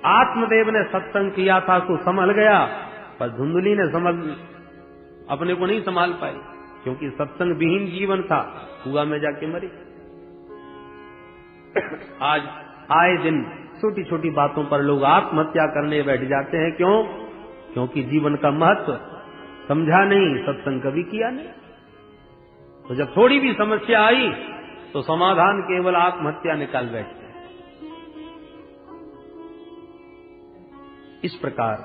आत्मदेव ने सत्संग किया था तो संभल गया, पर धुंधली ने अपने को नहीं संभाल पाई, क्योंकि सत्संग विहीन जीवन था, कुआं में जाके मरी। आज आए दिन छोटी छोटी बातों पर लोग आत्महत्या करने बैठ जाते हैं। क्यों? क्योंकि जीवन का महत्व समझा नहीं, सत्संग कभी किया नहीं। तो जब थोड़ी भी समस्या आई तो समाधान केवल आत्महत्या निकाल बैठते हैं। इस प्रकार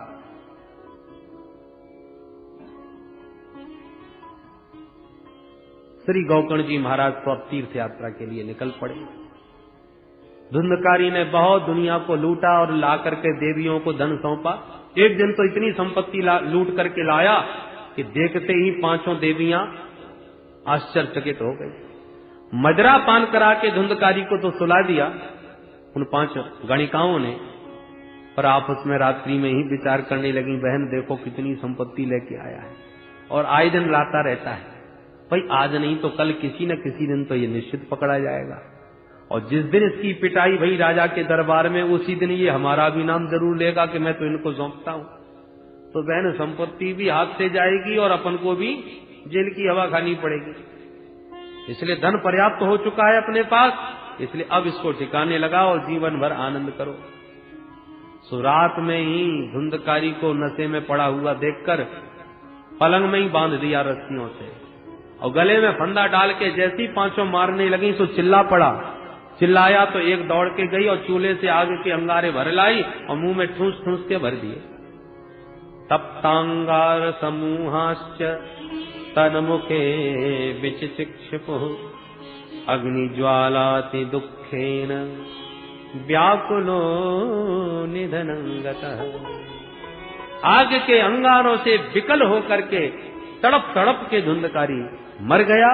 श्री गौकर्ण जी महाराज तो अब तीर्थ यात्रा के लिए निकल पड़े। धुंधकारी ने बहुत दुनिया को लूटा और ला करके देवियों को धन सौंपा। एक दिन तो इतनी संपत्ति लूट करके लाया कि देखते ही पांचों देवियां आश्चर्यचकित हो गई। मदरा पान करा के धुंधकारी को तो सुला दिया उन 5 गणिकाओं ने, पर आपस में रात्रि में ही विचार करने लगी, बहन देखो कितनी संपत्ति लेके आया है और आए दिन लाता रहता है। भाई आज नहीं तो कल किसी न किसी दिन तो ये निश्चित पकड़ा जाएगा, और जिस दिन इसकी पिटाई भई राजा के दरबार में, उसी दिन ये हमारा भी नाम जरूर लेगा कि मैं तो इनको सौंपता हूं। तो बहन संपत्ति भी हाथ से जाएगी और अपन को भी जेल की हवा खानी पड़ेगी। इसलिए धन पर्याप्त हो चुका है अपने पास, इसलिए अब इसको ठिकाने लगा और जीवन भर आनंद करो। सो रात में ही धुंधकारी को नशे में पड़ा हुआ देखकर पलंग में ही बांध दिया रस्सियों से, और गले में फंदा डाल के जैसी 5 मारने लगी तो चिल्ला पड़ा। चिल्लाया तो एक दौड़ के गई और चूल्हे से आग के अंगारे भर लाई और मुंह में ठूस ठूस के भर दिए। तप्तांगार समूहाश्च तन्मुखे विचिक्षिपुः अग्निज्वालाति दुःखेन व्याकुलो निधनं गतः। आग के अंगारों से विकल होकर के तड़प तड़प के धुंधकारी मर गया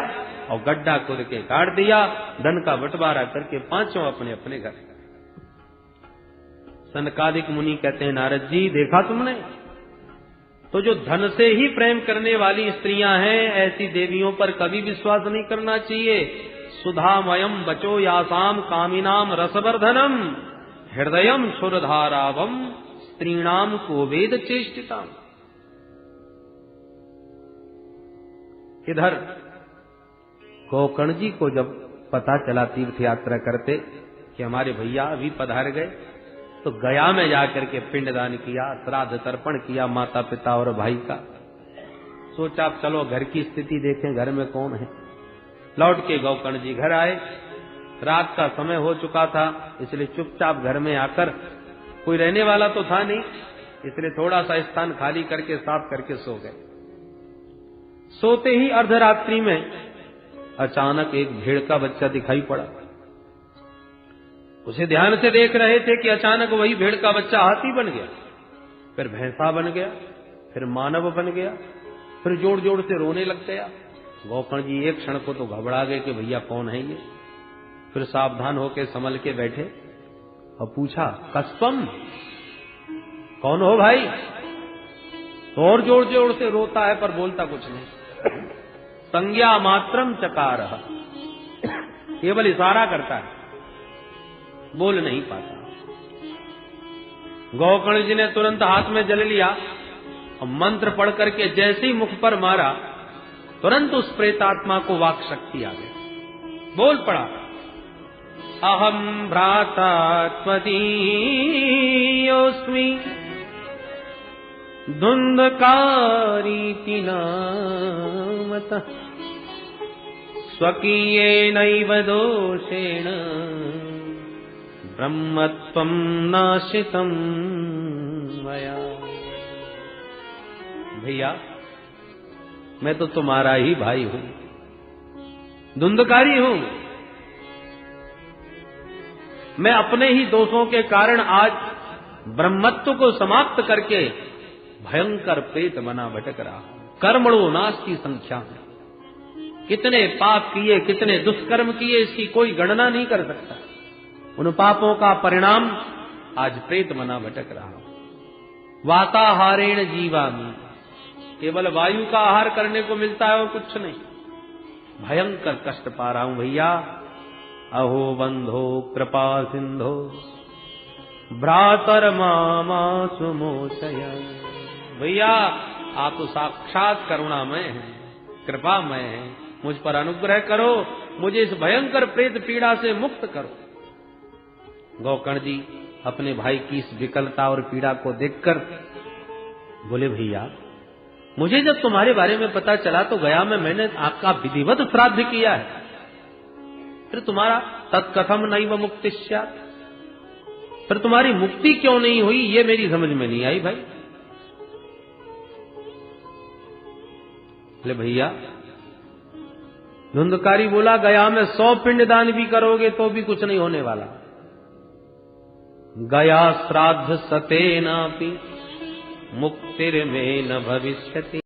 और गड्ढा खोद के काट दिया। धन का बंटवारा करके 5 अपने अपने घर। सनकादिक मुनि कहते हैं, नारद जी देखा तुमने, तो जो धन से ही प्रेम करने वाली स्त्रियां हैं, ऐसी देवियों पर कभी विश्वास नहीं करना चाहिए। सुधामयम बचो यासाम कामिनाम रसवर्धनम हृदयम सुरधारावम स्त्रीणाम को वेद चेष्टिताम। इधर गोकर्ण जी को जब पता चला तीर्थ यात्रा करते कि हमारे भैया अभी पधार गए, तो गया में जाकर के पिंडदान किया, श्राद्ध तर्पण किया माता पिता और भाई का। सोचा चलो घर की स्थिति देखें, घर में कौन है। लौट के गोकर्ण जी घर आए। रात का समय हो चुका था, इसलिए चुपचाप घर में आकर, कोई रहने वाला तो था नहीं, इसलिए थोड़ा सा स्थान खाली करके साफ करके सो गए। सोते ही अर्धरात्रि में अचानक एक भेड़ का बच्चा दिखाई पड़ा। उसे ध्यान से देख रहे थे कि अचानक वही भेड़ का बच्चा हाथी बन गया, फिर भैंसा बन गया, फिर मानव बन गया, फिर जोर जोर से रोने लग गया। गोकर्ण जी एक क्षण को तो घबरा गए कि भैया कौन है ये। फिर सावधान होकर संभल के बैठे और पूछा, कस्त्वम, कौन हो भाई? तो और जोर जोर से रोता है पर बोलता कुछ नहीं। संज्ञा मात्रम चकार, केवल इशारा करता है, बोल नहीं पाता। गोकर्ण जी ने तुरंत हाथ में जल लिया और मंत्र पढ़ करके जैसे ही मुख पर मारा, तुरंत उस प्रेतात्मा को वाक शक्ति आ गई। बोल पड़ा, अहम भ्राता त्वदीयोऽस्मि धुंधकारीति नामतः स्वकीयेनैव दोषेण ब्रह्मत्वं नाशितं मया। भैया मैं तो तुम्हारा ही भाई हूं, धुंधकारी हूं। मैं अपने ही दोषों के कारण आज ब्रह्मत्व को समाप्त करके भयंकर प्रेत बना भटक रहा हूं। कर्मणो नास्ति संख्या, कितने पाप किए, कितने दुष्कर्म किए, इसकी कोई गणना नहीं कर सकता। उन पापों का परिणाम आज प्रेत बना भटक रहा हूं। वाताहारेण जीवामि, केवल वायु का आहार करने को मिलता है और कुछ नहीं। भयंकर कष्ट पा रहा हूं भैया। अहो बंधो कृपा सिंधो भ्रातर मामा सुमोचय। भैया आप तो साक्षात करुणामय हैं, कृपामय हैं, मुझ पर अनुग्रह करो, मुझे इस भयंकर प्रेत पीड़ा से मुक्त करो। गोकर्ण जी अपने भाई की इस विकलता और पीड़ा को देखकर बोले, भैया मुझे जब तुम्हारे बारे में पता चला तो गया में मैंने आपका विधिवत श्राद्ध किया है, फिर तुम्हारा तत्कथम नैव मुक्ति स्यात्, फिर तुम्हारी मुक्ति क्यों नहीं हुई, ये मेरी समझ में नहीं आई भाई। बोले भैया, धुंधकारी बोला, गया में 100 पिंडदान भी करोगे तो भी कुछ नहीं होने वाला। गया श्राद्ध सतेनापि मुक्तिर्मे न भविष्यति।